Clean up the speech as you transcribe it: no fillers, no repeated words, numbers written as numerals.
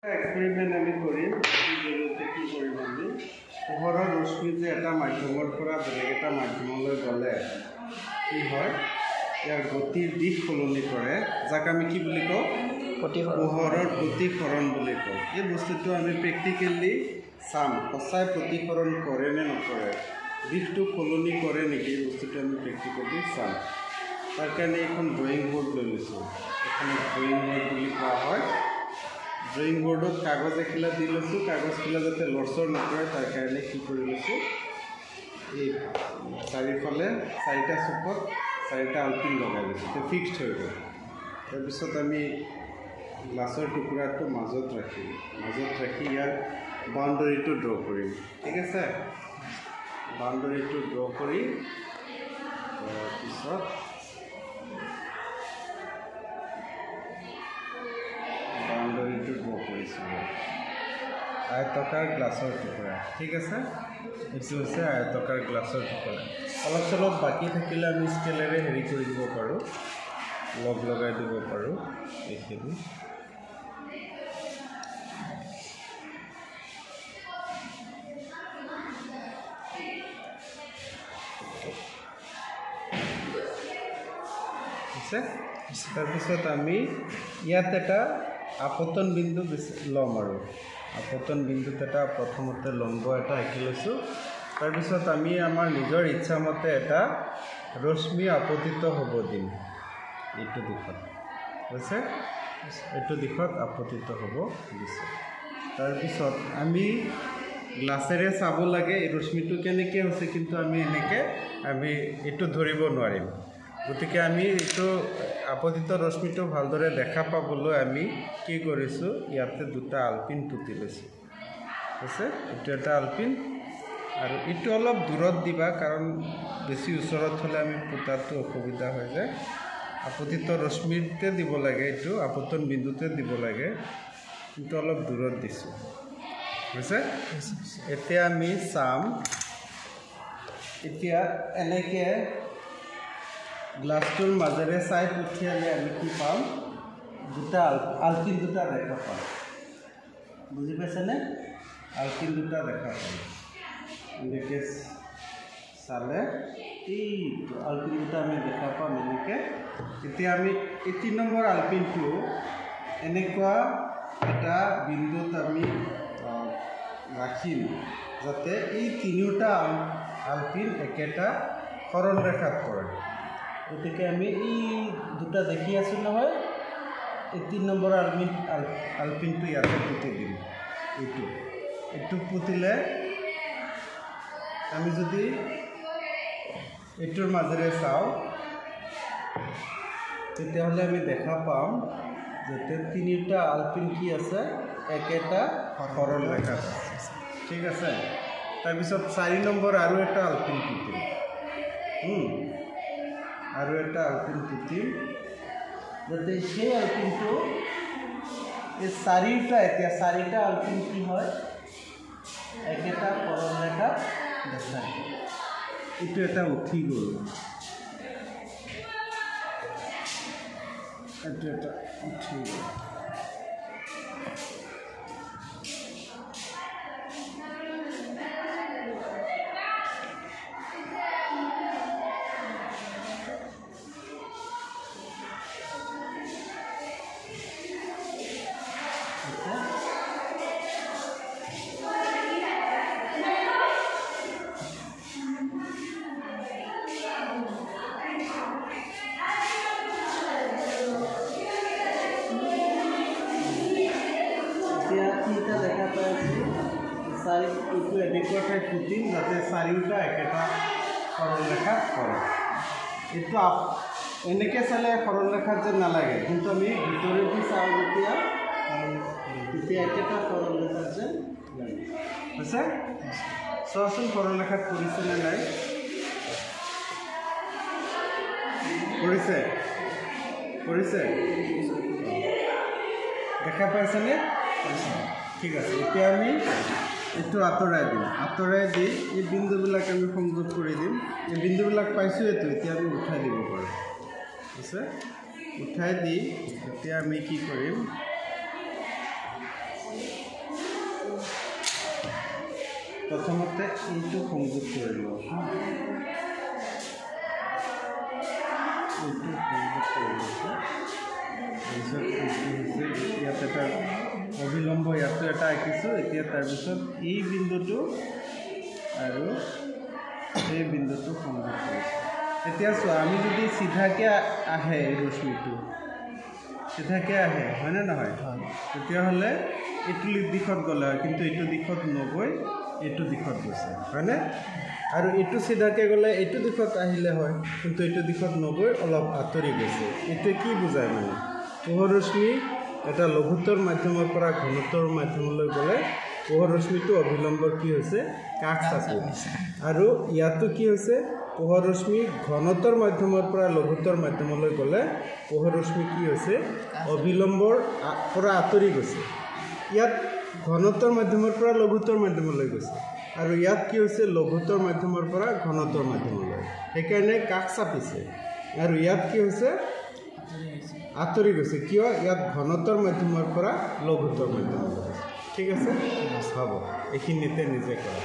Experiment আমি কৰিম জৰিয়তে কি কৰিম আমি পোহৰৰ ৰশ্মি যে এটা মাধ্যমৰ পৰা বেলেগ এটা মাধ্যমলৈ গ'লে কি হয় ইয়াৰ গতিৰ দিশ সলনি কৰে যাক আমি কি বুলি কওঁ পোহৰৰ প্ৰতিফলন বুলি কওঁ। এই বস্তুটো আমি প্ৰেক্টিকেলি চাম সঁচাই প্ৰতিফলন কৰে নে নকৰে, দিশটো সলনি কৰে নেকি, এই বস্তুটো আমি প্ৰেক্টিকেলি চাম। তাৰ কাৰণে এখন ড্ৰয়িং বৰ্ড লৈ লৈছোঁ। এখন ড্ৰয়িং বৰ্ড বুলি কোৱা হয়। ড্ৰয়িং বৰ্ডত কাগজ এখিলা দি লৈছোঁ, কাগজখিলা যাতে লৰচৰ নকৰে তাৰ কাৰণে কি কৰি লৈছোঁ, এই চাৰিওফালে চাৰিটা চুকত চাৰিটা আলপিন লগাই লৈছোঁ, এতিয়া ফিক্সড হৈ গ'ল। তাৰপিছত আমি গ্লাছৰ টুকুৰাটো মাজত ৰাখি ইয়াৰ বাউণ্ডেৰীটো ড্ৰ কৰিম। ঠিক আছে, বাউণ্ডেৰীটো ড্ৰ কৰি তাৰপিছত বাউণ্ডেৰীটো ড্ৰ কৰিছোঁ আয়তকাৰ গ্লাছৰ টুকুৰা। ঠিক আছে, এইটো হৈছে আয়তকাৰ গ্লাছৰ টুকুৰা। অলপ চলপ বাকী থাকিলে আমি স্কেলেৰে হেৰি কৰি দিব পাৰোঁ, লগাই দিব পাৰোঁ এইখিনি। তাৰপিছত আমি ইয়াত এটা আপতন বিন্দু ল'ম আৰু আপতন বিন্দুত এটা প্ৰথমতে লম্ব এটা আঁকি লৈছোঁ। তাৰপিছত আমি আমাৰ নিজৰ ইচ্ছামতে এটা ৰশ্মি আপতিত হ'ব দিম এইটো দিশত, হৈছে এইটো দিশত আপতিত হ'ব দিছে। তাৰপিছত আমি গ্লাছেৰে চাব লাগে এই ৰশ্মিটো কেনেকৈ হৈছে, কিন্তু আমি এইটো ধৰিব নোৱাৰিম। গতিকে আমি এইটো আপতিত ৰশ্মিটো ভালদৰে দেখা পাবলৈ আমি কি কৰিছোঁ, ইয়াতে দুটা আলপিন পুতি লৈছোঁ। হৈছে এইটো এটা আলপিন আৰু এইটো অলপ দূৰত দিবা, কাৰণ বেছি ওচৰত হ'লে আমি পুতাটো অসুবিধা হৈ যায়। আপতিত ৰশ্মিতে দিব লাগে, এইটো আপতন বিন্দুতে দিব লাগে, কিন্তু অলপ দূৰত দিছোঁ। হৈছে এতিয়া আমি চাম, এতিয়া এনেকৈ গ্লাছটোৰ মাজেৰে চাই পঠিয়ালে আমি কি পাম, দুটা আলপিন দুটা দেখা পাম। বুজি পাইছেনে? আলপিন দুটা দেখা পাম। এনেকৈ চালে এইটো আলপিন দুটা আমি দেখা পাম এনেকৈ। এতিয়া আমি 3 নম্বৰ আলপিনটো এনেকুৱা এটা বিন্দুত আমি ৰাখিম যাতে এই তিনিওটা আলপিন একেটা সৰল ৰেখাত পৰে। গতিকে আমি এই দুটা দেখি আছোঁ নহয়, এই 3 নম্বৰ আলপিনটো ইয়াতে পুতি দিম। এইটো পুতিলে আমি যদি এইটোৰ মাজেৰে চাওঁ তেতিয়াহ'লে আমি দেখা পাম যাতে তিনিটা আলপিন কি আছে, একেটা সৰল ৰেখাত আছে। ঠিক আছে, তাৰপিছত 4 নম্বৰ আৰু এটা আলপিন পুতিম, আৰু এটা আলপিন পুতিম যাতে সেই আলপিনটো এই চাৰিটা আলপিন কি হয়, একেটা সৰল ৰেখাত দেখায়। এইটো এটা উঠি গ'ল, এইটো এটা উঠি গ'ল। এতিয়া দেখা পাইছোঁ এইটো এনেকুৱা ঠাইত পুতিম যাতে চাৰিওটা একেটা সৰল ৰেখাত পৰে। এইটো এনেকৈ চালে সৰল ৰেখাত যেন নালাগে, কিন্তু আমি ভিতৰেদি চাওঁ তেতিয়া একেটা সৰল ৰেখাত যেন লাগে। হৈছে, চোৱাচোন সৰল ৰেখাত পৰিছেনে নাই, পৰিছে দেখা পাইছেনে? ঠিক আছে, এতিয়া আমি এইটো আঁতৰাই দিম। আঁতৰাই দি এই বিন্দুবিলাক আমি সংযোগ কৰি দিম। এই বিন্দুবিলাক পাইছোঁ এইটো, এতিয়া আমি উঠাই দিব পাৰোঁ। আছে, উঠাই দি এতিয়া আমি কি কৰিম, প্ৰথমতে এইটো সংযোগ কৰি লওঁ এইটো সংযোগ কৰি লৈছোঁ তাৰপিছত এইটো হৈছে ইয়াত এটা অবিলম্ব ইয়াতো এটা আঁকিছোঁ এতিয়া তাৰপিছত এই বিন্দুটো আৰু এই বিন্দুটো সংযোগ কৰিছোঁ এতিয়া চোৱা আমি যদি চিধাকৈ আহে এই ৰশ্মিটো চিধাকৈ আহে হয়নে নহয় তেতিয়াহ'লে এইটো দিশত গ'লে হয় কিন্তু এইটো দিশত নগৈ এইটো দিশত গৈছে হয়নে আৰু এইটো চিধাকৈ গ'লে এইটো দিশত আহিলে হয় কিন্তু এইটো দিশত নগৈ অলপ আঁতৰি গৈছে এইটোৱে কি বুজায় মানে পোহৰ ৰশ্মি এটা লঘুত্তৰ মাধ্যমৰ পৰা ঘনত্বৰ মাধ্যমলৈ গ'লে পোহৰ ৰশ্মিটো অবিলম্বৰ কি হৈছে কাষ চাপি আৰু ইয়াতো কি হৈছে পোহৰ ৰশ্মি ঘনত্বৰ মাধ্যমৰ পৰা লঘুত্তৰ মাধ্যমলৈ গ'লে পোহৰ ৰশ্মি কি হৈছে অবিলম্বৰ পৰা আঁতৰি গৈছে ইয়াত ঘনত্বৰ মাধ্যমৰ পৰা লঘুত্তৰ মাধ্যমলৈ গৈছে আৰু ইয়াত কি হৈছে লঘুত্তৰ মাধ্যমৰ পৰা ঘনত্বৰ মাধ্যমলৈ সেইকাৰণে কাষ চাপিছে আৰু ইয়াত কি হৈছে আঁতৰি গৈছে কিয় ইয়াত ঘনত্বৰ মাধ্যমৰ পৰা লঘুত্তৰ মাধ্যমলৈ গৈছে ঠিক আছে হ'ব এইখিনিতে নিজে কৰা